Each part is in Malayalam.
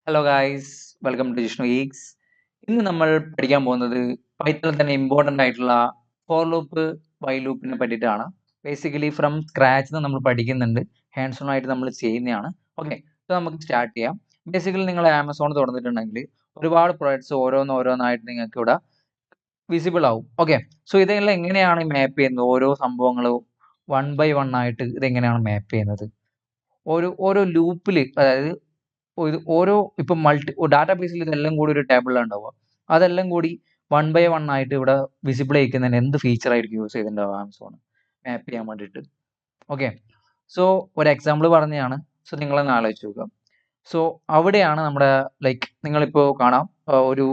Hello guys, welcome to Jishnu geeks. ഇന്ന് നമ്മൾ പഠിക്കാൻ പോകുന്നത് പൈത്തണിൽ തന്നെ ഇമ്പോർട്ടൻ്റ് ആയിട്ടുള്ള ഫോർ ലൂപ്പ് വൈ ലൂപ്പിനെ പറ്റിയിട്ടാണ്. ബേസിക്കലി ഫ്രം സ്ക്രാച്ച് നമ്മൾ പഠിക്കുന്നുണ്ട്, ഹാൻഡ്സ് ഓൺ ആയിട്ട് നമ്മൾ ചെയ്യുന്നതാണ്. ഓക്കെ, സോ നമുക്ക് സ്റ്റാർട്ട് ചെയ്യാം. ബേസിക്കലി നിങ്ങൾ ആമസോൺ തുറന്നിട്ടുണ്ടെങ്കിൽ ഒരുപാട് പ്രൊഡക്ട്സ് ഓരോന്നായിട്ട് നിങ്ങൾക്ക് ഇവിടെ വിസിബിൾ ആവും. ഓക്കെ, സോ ഇതെല്ലാം എങ്ങനെയാണ് മാപ്പ് ചെയ്യുന്നത്? ഓരോ സംഭവങ്ങളും വൺ ബൈ വൺ ആയിട്ട് ഇതെങ്ങനെയാണ് മാപ്പ് ചെയ്യുന്നത്? ഓരോ ലൂപ്പിൽ, അതായത് ഓരോ ഇപ്പം ഡാറ്റാ ബേസിൽ ഇതെല്ലാം കൂടി ഒരു ടേബിളിലാണ് ഉണ്ടാവുക. അതെല്ലാം കൂടി വൺ ബൈ വൺ ആയിട്ട് ഇവിടെ വിസിബിൾ ചെയ്യിക്കുന്നതിന് എന്ത് ഫീച്ചർ ആയിരിക്കും യൂസ് ചെയ്തിട്ടുണ്ടാവുക ആമസോൺ മാപ്പ് ചെയ്യാൻ വേണ്ടിയിട്ട്? ഓക്കെ, സോ ഒരു എക്സാമ്പിൾ പറഞ്ഞതാണ്. സോ നിങ്ങളൊന്ന് ആലോചിച്ച് നോക്കുക. സോ അവിടെയാണ് നമ്മുടെ നിങ്ങളിപ്പോൾ കാണാം, ഒരു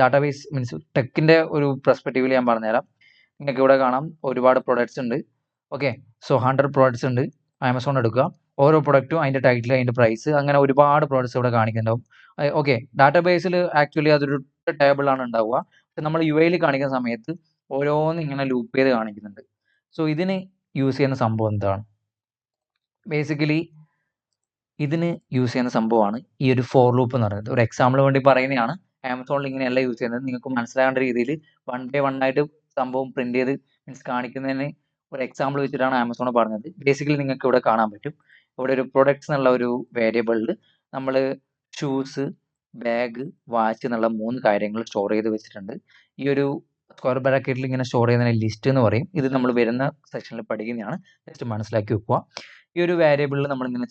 ഡാറ്റാബേസ് ടെക്കിന്റെ ഒരു പെർസ്പെക്റ്റീവിൽ ഞാൻ പറഞ്ഞുതരാം. നിങ്ങൾക്ക് ഇവിടെ കാണാം ഒരുപാട് പ്രൊഡക്ട്സ് ഉണ്ട്. ഓക്കെ, സോ 100 പ്രൊഡക്ട്സ് ഉണ്ട്. ആമസോൺ എടുക്കുക, ഓരോ പ്രൊഡക്റ്റും അതിന്റെ ടൈറ്റിൽ, അതിന്റെ പ്രൈസ്, അങ്ങനെ ഒരുപാട് പ്രൊഡക്ട്സ് ഇവിടെ കാണിക്കുന്നുണ്ടാവും. ഓക്കെ, ഡാറ്റാബേസിൽ ആക്ച്വലി അതൊരു ടേബിൾ ആണ് ഉണ്ടാവുക. നമ്മൾ യു ഐയിൽ കാണിക്കുന്ന സമയത്ത് ഓരോന്ന് ഇങ്ങനെ ലൂപ്പ് ചെയ്ത് കാണിക്കുന്നുണ്ട്. സോ ഇതിന് യൂസ് ചെയ്യുന്ന സംഭവം എന്താണ്? ബേസിക്കലി ഇതിന് യൂസ് ചെയ്യുന്ന സംഭവമാണ് ഈ ഒരു ഫോർ ലൂപ്പ് എന്ന് പറയുന്നത്. ഒരു എക്സാമ്പിൾ വേണ്ടി പറയുന്നതാണ്. ആമസോണിൽ ഇങ്ങനെയല്ല യൂസ് ചെയ്യുന്നത്. നിങ്ങൾക്ക് മനസ്സിലാകേണ്ട രീതിയിൽ വൺ ബൈ വൺ ആയിട്ട് സംഭവം പ്രിന്റ് ചെയ്ത് കാണിക്കുന്നതിന് ഒരു എക്സാമ്പിൾ വെച്ചിട്ടാണ് ആമസോൺ പറഞ്ഞത്. ബേസിക്കലി നിങ്ങൾക്ക് ഇവിടെ കാണാൻ പറ്റും. ഇവിടെ ഒരു പ്രൊഡക്ട്സ് എന്നുള്ള ഒരു വേരിയബിളിൽ നമ്മൾ ഷൂസ്, ബാഗ്, വാച്ച് എന്നുള്ള 3 കാര്യങ്ങൾ സ്റ്റോർ ചെയ്ത് വെച്ചിട്ടുണ്ട്. ഈ ഒരു സ്ക്വയർ ബ്രാക്കറ്റിൽ ഇങ്ങനെ സ്റ്റോർ ചെയ്യുന്നതിന് ലിസ്റ്റ് എന്ന് പറയും. ഇത് നമ്മൾ വരുന്ന സെക്ഷനിൽ പഠിക്കുന്നതാണ്. ജസ്റ്റ് മനസ്സിലാക്കി വെക്കുക. ഈ ഒരു വേരിയബിളിൽ നമ്മൾ ഇങ്ങനെ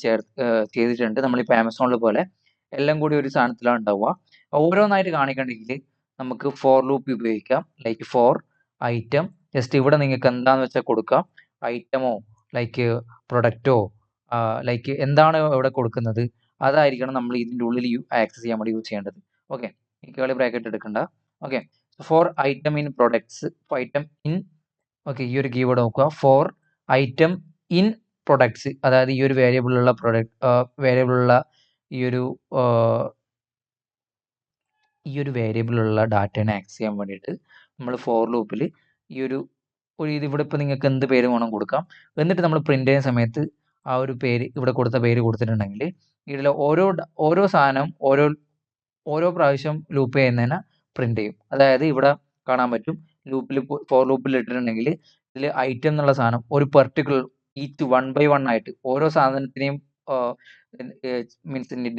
ചെയ്തിട്ടുണ്ട്. നമ്മളിപ്പോൾ ആമസോണിൽ പോലെ എല്ലാം കൂടി ഒരു സാധനത്തിലാണ് ഉണ്ടാവുക. ഓരോന്നായിട്ട് കാണിക്കണമെങ്കിൽ നമുക്ക് ഫോർ ലൂപ്പ് ഉപയോഗിക്കാം. ലൈക്ക് ഫോർ ഐറ്റം, ജസ്റ്റ് ഇവിടെ നിങ്ങൾക്ക് എന്താന്ന് വെച്ചാൽ കൊടുക്കാം. ഐറ്റമോ പ്രൊഡക്റ്റോ എന്താണ് ഇവിടെ കൊടുക്കുന്നത് അതായിരിക്കണം നമ്മൾ ഇതിൻ്റെ ഉള്ളിൽ ആക്സസ് ചെയ്യാൻ വേണ്ടി യൂസ് ചെയ്യേണ്ടത്. ഓക്കെ, ഈ ബ്രാക്കറ്റ് എടുക്കണ്ട. Okay, for item in products, item in, okay, ഈ ഒരു കീവേഡ് നോക്കുക. ഫോർ ഐറ്റം ഇൻ പ്രൊഡക്ട്സ്, അതായത് ഈ ഒരു വേരിയബിളുള്ള വേരിയബിളുള്ള ഈ ഒരു വേരിയബിളുള്ള ഡാറ്റേനെ ആക്സസ് ചെയ്യാൻ വേണ്ടിയിട്ട് നമ്മൾ ഫോർ ലൂപ്പിൽ ഈ ഒരു ഇതിവിടെ ഇപ്പോൾ നിങ്ങൾക്ക് എന്ത് പേര് വേണം കൊടുക്കാം. എന്നിട്ട് നമ്മൾ പ്രിന്റ് ചെയ്യുന്ന സമയത്ത് ആ ഒരു പേര്, ഇവിടെ കൊടുത്ത പേര് കൊടുത്തിട്ടുണ്ടെങ്കിൽ ഇതിൽ ഓരോ സാധനം ഓരോ പ്രാവശ്യം ലൂപ്പ് ചെയ്യുന്നതിന് പ്രിന്റ് ചെയ്യും. അതായത് ഇവിടെ കാണാൻ പറ്റും, ഫോർ ലൂപ്പിൽ ഇട്ടിട്ടുണ്ടെങ്കിൽ ഇതിൽ ഐറ്റം എന്നുള്ള സാധനം ഒരു particular each one by one ആയിട്ട് ഓരോ സാധനത്തിനെയും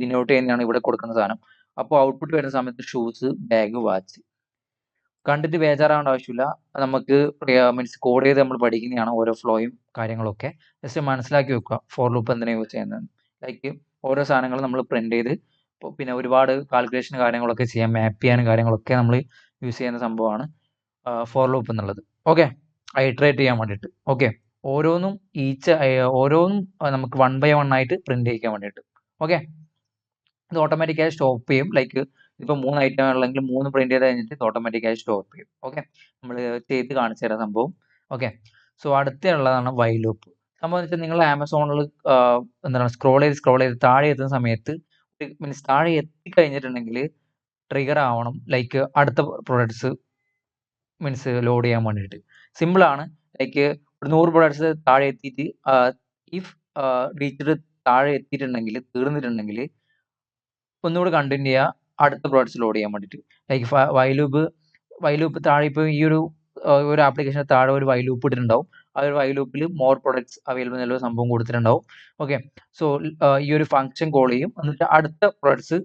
ഡിനോട്ട് ചെയ്യുന്നതാണ് ഇവിടെ കൊടുക്കുന്ന സാധനം. അപ്പോൾ ഔട്ട്പുട്ട് വരുന്ന സമയത്ത് ഷൂസ്, ബാഗ്, വാച്ച്. കണ്ടിട്ട് ബേജാറാവേണ്ട ആവശ്യമില്ല. നമുക്ക് കോഡ് ചെയ്ത് നമ്മൾ പഠിക്കുന്നതാണ് ഓരോ ഫ്ലോയും കാര്യങ്ങളൊക്കെ. ജസ്റ്റ് മനസ്സിലാക്കി വെക്കുക ഫോർ ലൂപ്പ് എന്തിനാണ് യൂസ് ചെയ്യുന്നത്. ഓരോ സാധനങ്ങളും നമ്മൾ പ്രിന്റ് ചെയ്ത്, പിന്നെ ഒരുപാട് കാൽക്കുലേഷൻ കാര്യങ്ങളൊക്കെ ചെയ്യാം, മാപ്പ് ചെയ്യാനും കാര്യങ്ങളൊക്കെ നമ്മൾ യൂസ് ചെയ്യുന്ന സംഭവമാണ് ഫോർ ലൂപ്പ് എന്നുള്ളത്. ഓക്കെ, ഐട്രേറ്റ് ചെയ്യാൻ വേണ്ടിയിട്ട്. ഓക്കെ, ഓരോന്നും നമുക്ക് വൺ ബൈ വൺ ആയിട്ട് പ്രിന്റ് ചെയ്യിക്കാൻ വേണ്ടിയിട്ട്. ഓക്കെ, ഇത് ഓട്ടോമാറ്റിക്കായി സ്റ്റോപ്പ് ചെയ്യും. ഇപ്പോൾ 3 ഐറ്റം ഉള്ളെങ്കിൽ 3 പ്രിന്റ് ചെയ്ത് കഴിഞ്ഞിട്ട് ഇത് ഓട്ടോമാറ്റിക്കായി സ്റ്റോപ്പ് ചെയ്യും. ഓക്കെ, നമ്മൾ ചെയ്ത് കാണിച്ചു തരാം സംഭവം. ഓക്കെ, സോ അടുത്തുള്ളതാണ് വൈ ലൂപ്പ്. സംഭവം വെച്ചാൽ നിങ്ങൾ ആമസോണിൽ എന്താണ് സ്ക്രോൾ ചെയ്ത് താഴെ എത്തുന്ന സമയത്ത്, മീൻസ് താഴെ എത്തിക്കഴിഞ്ഞിട്ടുണ്ടെങ്കിൽ ട്രിഗർ ആവണം അടുത്ത പ്രൊഡക്ട്സ് ലോഡ് ചെയ്യാൻ വേണ്ടിയിട്ട്. സിമ്പിളാണ്. 100 പ്രൊഡക്ട്സ് താഴെ എത്തിയിട്ട് ഇഫ് റീച്ച്ഡ് താഴെ എത്തിയിട്ടുണ്ടെങ്കിൽ, തീർന്നിട്ടുണ്ടെങ്കിൽ ഒന്നുകൂടി കണ്ടിന്യൂ ചെയ്യുക, അടുത്ത പ്രോഡക്ട്സ് ലോഡ് ചെയ്യാൻ വേണ്ടിയിട്ട്. വൈലൂപ്പ് താഴെ ഇപ്പോൾ ഈ ഒരു ആപ്ലിക്കേഷൻ താഴെ ഒരു വൈലൂപ്പ് ഇട്ടിട്ടുണ്ടാവും. ആ ഒരു വൈലൂപ്പിൽ മോർ പ്രൊഡക്ട്സ് അവൈലബിൾ എന്നുള്ള സംഭവം കൊടുത്തിട്ടുണ്ടാവും. ഓക്കെ, സോ ഈ ഒരു ഫംഗ്ഷൻ കോൾ ചെയ്യും, എന്നിട്ട് അടുത്ത പ്രൊഡക്ട്സ്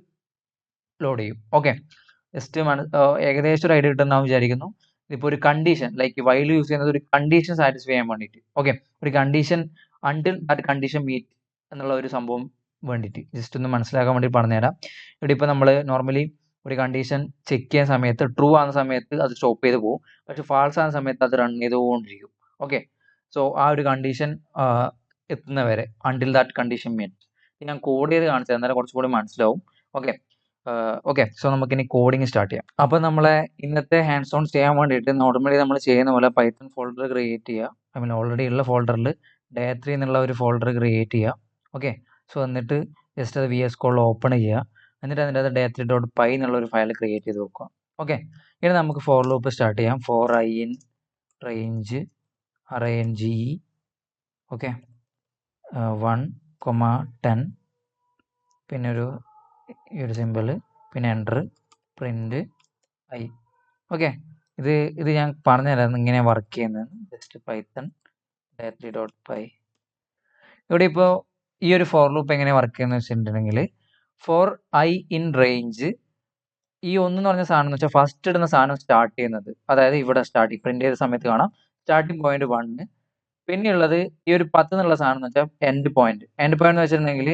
ലോഡ് ചെയ്യും. ഓക്കെ, ജസ്റ്റ് ഏകദേശം ഒരു ഐഡിയ കിട്ടുന്നാവും വിചാരിക്കുന്നു. ഇതിപ്പോൾ ഒരു കണ്ടീഷൻ, വൈൽ യൂസ് ചെയ്യുന്നത് ഒരു കണ്ടീഷൻ സാറ്റിസ്ഫൈ ചെയ്യാൻ വേണ്ടിയിട്ട്. ഓക്കെ, ഒരു condition until that condition meet എന്നുള്ള ഒരു സംഭവം വേണ്ടിയിട്ട് ജസ്റ്റ് ഒന്ന് മനസ്സിലാക്കാൻ വേണ്ടി പറഞ്ഞുതരാം. ഇവിടെ ഇപ്പോൾ നമ്മൾ നോർമലി ഒരു കണ്ടീഷൻ ചെക്ക് ചെയ്യുന്ന സമയത്ത് ട്രൂ ആകുന്ന സമയത്ത് അത് സ്റ്റോപ്പ് ചെയ്ത് പോകും, പക്ഷെ ഫാൾസ് ആകുന്ന സമയത്ത് അത് റൺ ചെയ്തുകൊണ്ടിരിക്കും. ഓക്കെ, സോ ആ ഒരു കണ്ടീഷൻ എത്തുന്നവരെ അണ്ടിൽ ദാറ്റ് കണ്ടീഷൻ മീറ്റ് ഞാൻ കോഡ് ചെയ്ത് കാണിച്ചു തരാം, കുറച്ചുകൂടി മനസ്സിലാവും. ഓക്കെ, സോ നമുക്കിനി കോഡിങ് സ്റ്റാർട്ട് ചെയ്യാം. അപ്പോൾ നമ്മളെ ഇന്നത്തെ ഹാൻഡ്സ് ഓൺ ചെയ്യാൻ വേണ്ടിയിട്ട് നോർമലി നമ്മൾ ചെയ്യുന്ന പോലെ പൈത്തൺ ഫോൾഡർ ക്രിയേറ്റ് ചെയ്യുക. ഓൾറെഡി ഉള്ള ഫോൾഡറിൽ day3 എന്നുള്ള ഒരു ഫോൾഡർ ക്രിയേറ്റ് ചെയ്യുക. ഓക്കെ, സോ എന്നിട്ട് ജസ്റ്റ് അത് VS Code ഓപ്പൺ ചെയ്യുക. എന്നിട്ട് അതിൻ്റെ അത് day3.py എന്നുള്ള ഒരു ഫയൽ ക്രിയേറ്റ് ചെയ്ത് വെക്കുക. ഓക്കെ, ഇനി നമുക്ക് ഫോർ ലൂപ്പ് സ്റ്റാർട്ട് ചെയ്യാം. For I in range range okay 1, 10, പിന്നെ ഒരു ഈ ഒരു സിമ്പിൾ, പിന്നെ എൻ്റർ, പ്രിൻ്റ് ഐ. ഓക്കെ, ഇത് ഞാൻ പറഞ്ഞുതരാം ഇങ്ങനെ വർക്ക് ചെയ്യുന്നത്. Just Python .py. ഇവിടെ ഇപ്പോൾ ഈ ഒരു ഫോർ ലൂപ്പ് എങ്ങനെ വർക്ക് ചെയ്യുന്നത് വെച്ചിട്ടുണ്ടെങ്കിൽ, ഫോർ ഐ ഇൻ റേഞ്ച്, ഈ 1 എന്ന് പറഞ്ഞ സാധനം എന്ന് വെച്ചാൽ ഫസ്റ്റ് ഇടുന്ന സാധനം സ്റ്റാർട്ട് ചെയ്യുന്നത്, അതായത് ഇവിടെ സ്റ്റാർട്ടിങ് പ്രിന്റ് ചെയ്ത സമയത്ത് കാണാം സ്റ്റാർട്ടിങ് പോയിന്റ് 1. പിന്നെയുള്ളത് ഈ ഒരു 10 എന്നുള്ള സാധനം എന്ന് വെച്ചാൽ എൻഡ് പോയിന്റ്. എൻഡ് പോയിന്റ് എന്ന് വെച്ചിട്ടുണ്ടെങ്കിൽ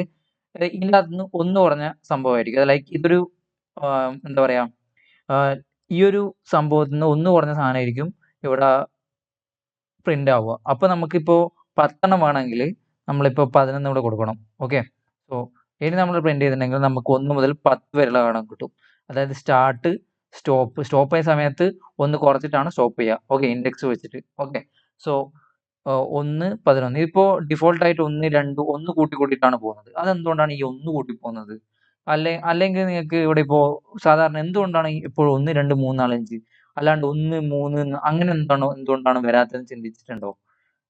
ഇതിൻ്റെ അകത്ത് നിന്ന് 1 കുറഞ്ഞ സംഭവമായിരിക്കും. ലൈക്ക് ഇതൊരു എന്താ പറയാ, ഈ ഒരു സംഭവത്തിൽ നിന്ന് 1 കുറഞ്ഞ സാധനമായിരിക്കും ഇവിടെ പ്രിന്റ് ആവുക. അപ്പോൾ നമുക്കിപ്പോൾ 10 വേണമെങ്കിൽ നമ്മളിപ്പോൾ 11 ഇവിടെ കൊടുക്കണം. ഓക്കെ, സോ ഇനി നമ്മൾ പ്രിന്റ് ചെയ്തിട്ടുണ്ടെങ്കിൽ നമുക്ക് 1 മുതൽ 10 വരെയുള്ള കാണാൻ കിട്ടും. അതായത് സ്റ്റാർട്ട്, സ്റ്റോപ്പ് ആയ സമയത്ത് 1 കുറച്ചിട്ടാണ് സ്റ്റോപ്പ് ചെയ്യുക. ഓക്കെ, ഇൻഡെക്സ് വെച്ചിട്ട്. Okay, so 1, 11. ഇതിപ്പോൾ ഡിഫോൾട്ടായിട്ട് 1, 2, 1 കൂട്ടിയിട്ടാണ് പോകുന്നത്. അതെന്തുകൊണ്ടാണ് ഈ 1 കൂട്ടി പോകുന്നത്? അല്ലെങ്കിൽ നിങ്ങൾക്ക് ഇവിടെ ഇപ്പോൾ സാധാരണ എന്തുകൊണ്ടാണ് ഇപ്പോൾ 1, 2, 3, 4, 5 അല്ലാണ്ട് 1, 3 അങ്ങനെ എന്തുകൊണ്ടാണ് വരാത്തതെന്ന് ചിന്തിച്ചിട്ടുണ്ടോ?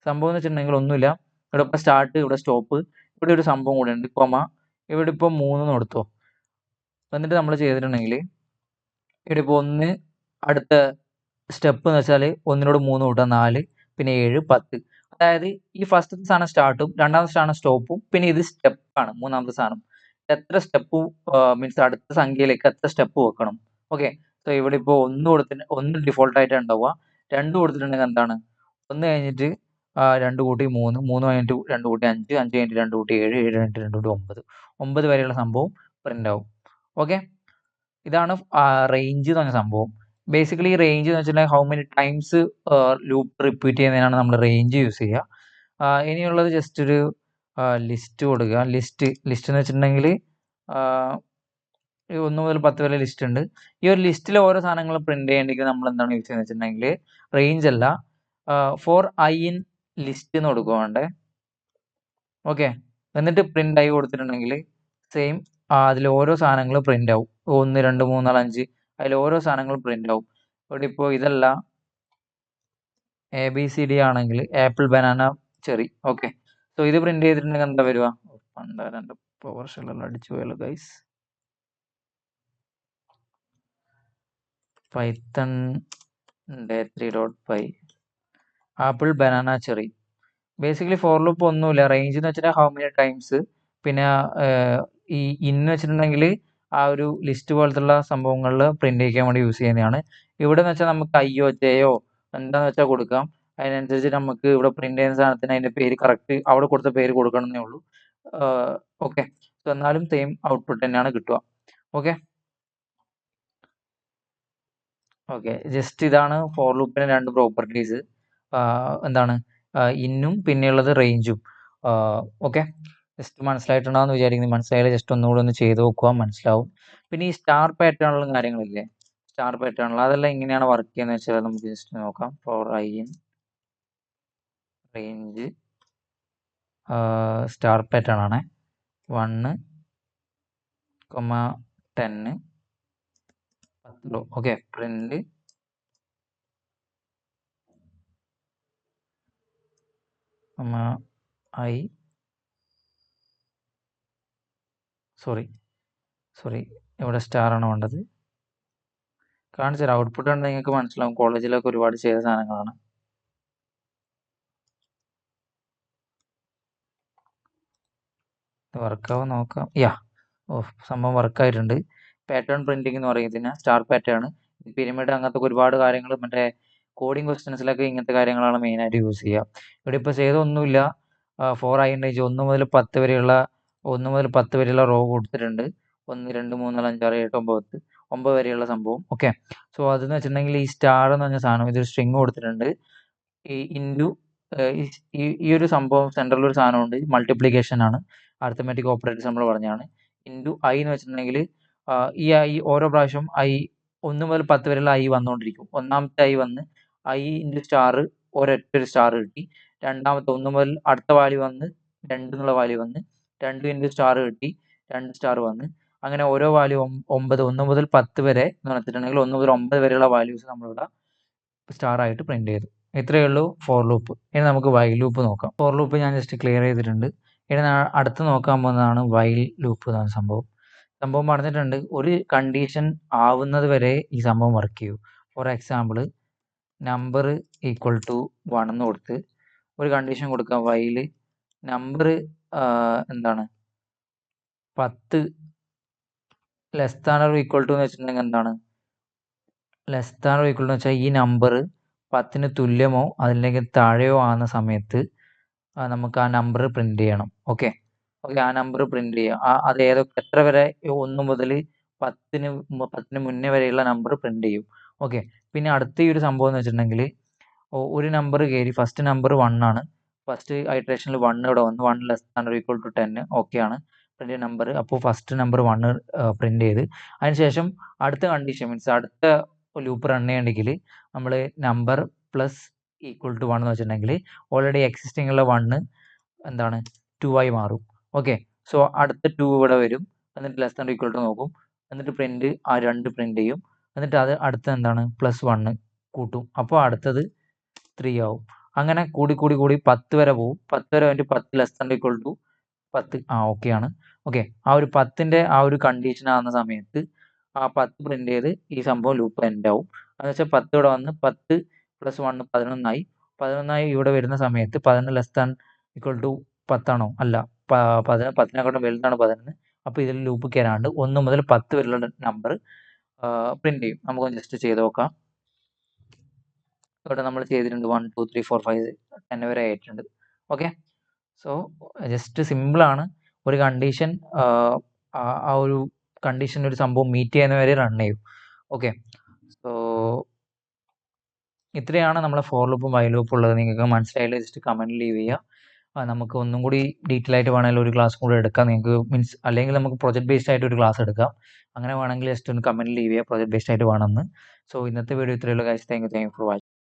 സംഭവം എന്ന് വെച്ചിട്ടുണ്ടെങ്കിൽ ഒന്നുമില്ല. ഇവിടെ ഇപ്പോൾ സ്റ്റാർട്ട്, ഇവിടെ സ്റ്റോപ്പ്, ഇവിടെ ഒരു സംഭവം കൂടെ ഉണ്ട്, കൊമ. ഇവിടെ ഇപ്പോൾ 3 കൊടുത്തോ. എന്നിട്ട് നമ്മൾ ചെയ്തിട്ടുണ്ടെങ്കിൽ ഇവിടെ ഇപ്പോൾ 1, അടുത്ത സ്റ്റെപ്പ് എന്ന് വെച്ചാൽ 1നോട് 3 കൂട്ടാം 4, പിന്നെ 7, 10. അതായത് ഈ ഫസ്റ്റത്തെ സാധനം സ്റ്റാർട്ടും രണ്ടാമത്തെ സാധനം സ്റ്റോപ്പും, പിന്നെ ഇത് സ്റ്റെപ്പാണ് മൂന്നാമത്തെ സാധനം. എത്ര സ്റ്റെപ്പ് മീൻസ് അടുത്ത സംഖ്യയിലേക്ക് എത്ര സ്റ്റെപ്പ് വെക്കണം. ഓക്കെ, സോ ഇവിടെ ഇപ്പോൾ 1 കൊടുത്തിട്ട് 1 ഡിഫോൾട്ടായിട്ട് ഉണ്ടാവുക. 2 കൊടുത്തിട്ടുണ്ടെങ്കിൽ എന്താണ്, 1 കഴിഞ്ഞിട്ട് 2 കൂട്ടി 3, 3 കഴിഞ്ഞിട്ട് 2 കൂട്ടി 5, 5 കഴിഞ്ഞിട്ട് 2 കൂട്ടി 7, 7 കഴിഞ്ഞിട്ട് 2 കൂട്ടി 9, 9 വരെയുള്ള സംഭവം പ്രിന്റ് ആവും. ഓക്കെ, ഇതാണ് റേഞ്ച് എന്ന് പറഞ്ഞ സംഭവം. ബേസിക്കലി റേഞ്ച് എന്ന് വെച്ചിട്ടുണ്ടെങ്കിൽ how many times loop repeat ചെയ്യുന്നതിനാണ് നമ്മൾ റേഞ്ച് യൂസ് ചെയ്യുക. ഇനിയുള്ളത് ജസ്റ്റ് ഒരു ലിസ്റ്റ് കൊടുക്കുക. ലിസ്റ്റ് എന്ന് വെച്ചിട്ടുണ്ടെങ്കിൽ 1 മുതൽ 10 വരെ ലിസ്റ്റ് ഉണ്ട്. ഈ ഒരു ലിസ്റ്റിൽ ഓരോ സാധനങ്ങളും പ്രിന്റ് ചെയ്യേണ്ടെങ്കിൽ നമ്മൾ എന്താണ് യൂസ് ചെയ്യുന്നത് വെച്ചിട്ടുണ്ടെങ്കിൽ റേഞ്ച് അല്ല, ഫോർ ഐ ഇൻ ലിസ്റ്റ് എന്ന് കൊടുക്കുക വേണ്ടേ. ഓക്കെ, എന്നിട്ട് പ്രിന്റ് ഐ കൊടുത്തിട്ടുണ്ടെങ്കിൽ സെയിം അതിൽ ഓരോ സാധനങ്ങളും പ്രിന്റ് ആവും. 1, 2, 3, 4, 5 അതിൽ ഓരോ സാധനങ്ങളും പ്രിന്റ് ആവും. ഇവിടെ ഇപ്പോൾ ഇതല്ല, ABCD ആണെങ്കിൽ apple, banana, cherry. Okay, so ഇത് പ്രിന്റ് ചെയ്തിട്ടുണ്ടെങ്കിൽ എന്താ വരിക? പവർ ഷെല്ലെല്ലാം അടിച്ചു പോയല്ലോ guys. Python .3.py apple, banana, cherry. Basically for loop ഒന്നുമില്ല. റേഞ്ച് എന്ന് വെച്ചിട്ടുണ്ടെങ്കിൽ ഹൗ മെനി ടൈംസ്, പിന്നെ ഈ ഇന്ന് വെച്ചിട്ടുണ്ടെങ്കിൽ ആ ഒരു ലിസ്റ്റ് പോലത്തുള്ള സംഭവങ്ങളിൽ പ്രിന്റ് ചെയ്യിക്കാൻ വേണ്ടി യൂസ് ചെയ്യുന്നതാണ്. ഇവിടെ എന്ന് വെച്ചാൽ നമുക്ക് അയ്യോ ജയോ എന്താണെന്ന് വെച്ചാൽ കൊടുക്കാം. അതിനനുസരിച്ച് നമുക്ക് ഇവിടെ പ്രിന്റ് ചെയ്യുന്ന സാധനത്തിന് അതിൻ്റെ പേര് കറക്റ്റ് അവിടെ കൊടുത്ത പേര് കൊടുക്കണമെന്നേ ഉള്ളൂ. ഓക്കെ, സോ എന്നാലും സെയിം ഔട്ട്പുട്ട് തന്നെയാണ് കിട്ടുക. ഓക്കെ, ജസ്റ്റ് ഇതാണ് ഫോർ ലൂപ്പിന് 2 പ്രോപ്പർട്ടീസ്. എന്താണ്, ഇന്നും പിന്നെയുള്ളത് റേഞ്ചും. ഓക്കെ, ജസ്റ്റ് മനസ്സിലായിട്ടുണ്ടാവുമെന്ന് വിചാരിക്കുന്നു. മനസ്സിലായാലും ജസ്റ്റ് ഒന്നുകൂടെ ഒന്ന് ചെയ്ത് നോക്കുക, മനസ്സിലാവും. പിന്നെ ഈ സ്റ്റാർ പാറ്റേണുള്ള കാര്യങ്ങളില്ലേ, സ്റ്റാർ പാറ്റേണുള്ള അതെല്ലാം എങ്ങനെയാണ് വർക്ക് ചെയ്യുന്നത് വെച്ചാൽ നമുക്ക് ജസ്റ്റ് നോക്കാം. For I in range star pattern ആണ് 1, 10. ഓക്കെ, പ്രിന്റ് ഐ, സോറി ഇവിടെ സ്റ്റാർ ആണ് വേണ്ടത്. കാണിച്ചാൽ ഔട്ട്പുട്ട് കണ്ടാൽ നിങ്ങൾക്ക് മനസ്സിലാവും. കോളേജിലൊക്കെ ഒരുപാട് ചെയ്ത സാധനങ്ങളാണ്. വർക്കാവും നോക്കാം. സംഭവം വർക്കായിട്ടുണ്ട്. പാറ്റേൺ പ്രിന്റിംഗ് എന്ന് പറയുന്നതിന് സ്റ്റാർ പാറ്റേൺ, പിരമിഡ്, അങ്ങനത്തെ ഒരുപാട് കാര്യങ്ങൾ മറ്റേ കോഡിംഗ് ക്വസ്റ്റ്യൻസിലൊക്കെ ഇങ്ങനത്തെ കാര്യങ്ങളാണ് മെയിനായിട്ട് യൂസ് ചെയ്യുക. ഇവിടെ ഇപ്പോൾ ചെയ്തൊന്നുമില്ല. 4 ഐ റേഞ്ച് 1 മുതൽ 10 വരെയുള്ള റോ കൊടുത്തിട്ടുണ്ട്. 1, 2, 3, 4, 5, 6, 7, 9, 9 വരെയുള്ള സംഭവം. ഓക്കെ, സോ അതെന്ന് വെച്ചിട്ടുണ്ടെങ്കിൽ ഈ സ്റ്റാർ എന്ന് പറഞ്ഞ സാധനം ഇതൊരു സ്ട്രിങ് കൊടുത്തിട്ടുണ്ട്. ഈ ഇൻറ്റു ഈ ഒരു സംഭവം സെൻട്രൽ ഒരു സാധനമുണ്ട്, മൾട്ടിപ്ലിക്കേഷൻ ആണ്, അരിത്തമെറ്റിക് ഓപ്പറേറ്റേഴ്സ് നമ്മൾ പറഞ്ഞാണ്. ഇൻറ്റു ഐ എന്ന് വെച്ചിട്ടുണ്ടെങ്കിൽ ഈ ഐ ഓരോ പ്രാവശ്യം 1 മുതൽ 10 വരെയുള്ള ഐ വന്നുകൊണ്ടിരിക്കും. ഒന്നാമത്തെ ഐ വന്ന് ഐ ഇൻറ്റു സ്റ്റാർ ഒരൊറ്റൊരു സ്റ്റാർ കിട്ടി. രണ്ടാമത്തെ 1 മുതൽ അടുത്ത വാല്യൂ വന്ന് 2 എന്നുള്ള വാല്യൂ വന്ന് 2 ഇൻറ്റു സ്റ്റാർ കിട്ടി, 2 സ്റ്റാർ വന്ന് അങ്ങനെ ഓരോ വാല്യൂ 9, 1 മുതൽ 10 വരെ എന്ന് വെച്ചിട്ടുണ്ടെങ്കിൽ 1 മുതൽ 9 വരെയുള്ള വാല്യൂസ് നമ്മളിവിടെ സ്റ്റാർ ആയിട്ട് പ്രിന്റ് ചെയ്തു. ഇത്രയേ ഉള്ളൂ ഫോർ ലൂപ്പ്. ഇനി നമുക്ക് വൈൽ ലൂപ്പ് നോക്കാം. ഫോർ ലൂപ്പ് ഞാൻ ജസ്റ്റ് ക്ലിയർ ചെയ്തിട്ടുണ്ട്. ഇനി അടുത്ത് നോക്കാൻ പോകുന്നതാണ് വൈൽ ലൂപ്പ് എന്ന സംഭവം. സംഭവം പറഞ്ഞിട്ടുണ്ട് ഒരു കണ്ടീഷൻ ആവുന്നത് വരെ ഈ സംഭവം വർക്ക് ചെയ്യൂ. For example number equal to 1 എന്ന് കൊടുത്ത് ഒരു കണ്ടീഷൻ കൊടുക്കാം വൈൽ നമ്പർ എന്താണ് 10 less than or equal to എന്ന് വെച്ചിട്ടുണ്ടെങ്കിൽ എന്താണ് less than or equal to വെച്ചാൽ ഈ നമ്പർ 10ന് തുല്യമോ അതില്ലെങ്കിൽ താഴെയോ ആകുന്ന സമയത്ത് നമുക്ക് ആ നമ്പർ പ്രിന്റ് ചെയ്യണം. ഓക്കെ ആ നമ്പർ പ്രിന്റ് ചെയ്യുക. അത് എത്ര വരെ 1 മുതൽ 10ന് മുന്നേ വരെയുള്ള നമ്പർ പ്രിന്റ് ചെയ്യും. ഓക്കെ പിന്നെ അടുത്ത ഈ ഒരു സംഭവം എന്ന് വെച്ചിട്ടുണ്ടെങ്കിൽ ഒരു നമ്പർ കയറി ഫസ്റ്റ് നമ്പർ 1 ആണ്. ഫസ്റ്റ് ഐട്രേഷനിൽ 1 ഇവിടെ വന്നു 1 less than or equal to 10 okay ആണ് പ്രിന്റ് നമ്പർ. അപ്പോൾ ഫസ്റ്റ് നമ്പർ 1 പ്രിന്റ് ചെയ്ത് അതിനുശേഷം അടുത്ത കണ്ടീഷൻ മീൻസ് അടുത്ത ലൂപ്പ് റൺ ചെയ്യണമെങ്കിൽ നമ്മൾ നമ്പർ പ്ലസ് ഈക്വൽ ടു 1 എന്ന് വെച്ചിട്ടുണ്ടെങ്കിൽ ഓൾറെഡി എക്സിസ്റ്റിംഗ് ഉള്ള 1 എന്താണ് 2 ആയി മാറും. ഓക്കെ സോ അടുത്ത 2 ഇവിടെ വരും എന്നിട്ട് ലെസ് ദാൻ ഈക്വൽ ടു നോക്കും എന്നിട്ട് പ്രിന്റ് ആ 2 പ്രിന്റ് ചെയ്യും എന്നിട്ട് അത് അടുത്ത എന്താണ് +1 കൂട്ടും അപ്പോൾ അടുത്തത് 3 ആവും. അങ്ങനെ കൂടി 10 വരെ പോകും. 10 വരെ വേണ്ടി 10 less than equal to 10 okay ആണ്. ഓക്കെ ആ ഒരു 10ന്റെ ആ ഒരു കണ്ടീഷൻ ആകുന്ന സമയത്ത് ആ 10 പ്രിന്റ് ചെയ്ത് ഈ സംഭവം ലൂപ്പ് എൻഡ് ആവും. എന്ന് വെച്ചാൽ 10 ഇവിടെ വന്ന് 10 + 1 11 ആയി. 11 ഇവിടെ വരുന്ന സമയത്ത് 11 ലെസ് ദാൻ ഈക്വൽ ടു 10 ആണോ? അല്ല 10നെക്കാളും വലുതാണ് 11. അപ്പോൾ ഇതിൽ ലൂപ്പ് കയറാണ്ട് 1 മുതൽ 10 വരെയുള്ള നമ്പർ പ്രിന്റ് ചെയ്യും. നമുക്കൊന്ന് ജസ്റ്റ് ചെയ്ത് നോക്കാം. ഇവിടെ നമ്മൾ ചെയ്തിട്ടുണ്ട് 1 2 3 4 5 10 വരെ ആയിട്ടുണ്ട്. ഓക്കെ സോ ജസ്റ്റ് സിമ്പിളാണ്. ഒരു കണ്ടീഷൻ ആ ഒരു കണ്ടീഷൻ ഒരു സംഭവം മീറ്റ് ചെയ്യുന്നവരെ റൺ ചെയ്യും. ഓക്കെ സോ ഇത്രയാണ് നമ്മളെ ഫോർ ലൂപ്പും വൈൽ ലൂപ്പും ഉള്ളത്. നിങ്ങൾക്ക് മനസ്സിലായില്ല ജസ്റ്റ് കമൻറ്റ് ലീവ് ചെയ്യുക. നമുക്ക് ഒന്നും കൂടി ഡീറ്റെയിൽ ആയിട്ട് വേണമെങ്കിൽ ഒരു ക്ലാസ് കൂടെ എടുക്കാം നിങ്ങൾക്ക് മീൻസ് അല്ലെങ്കിൽ നമുക്ക് പ്രൊജക്ട് ബേസ്ഡ് ആയിട്ട് ഒരു ക്ലാസ് എടുക്കാം. അങ്ങനെ വേണമെങ്കിൽ ജസ്റ്റ് ഒന്ന് കമൻറ്റ് ലീവ് ചെയ്യുക പ്രൊജക്ട് ബേസ്ഡ് ആയിട്ട് വേണമെന്ന്. സോ ഇന്നത്തെ വീഡിയോ ഇത്രയുള്ളൂ guys. Thank you for watching.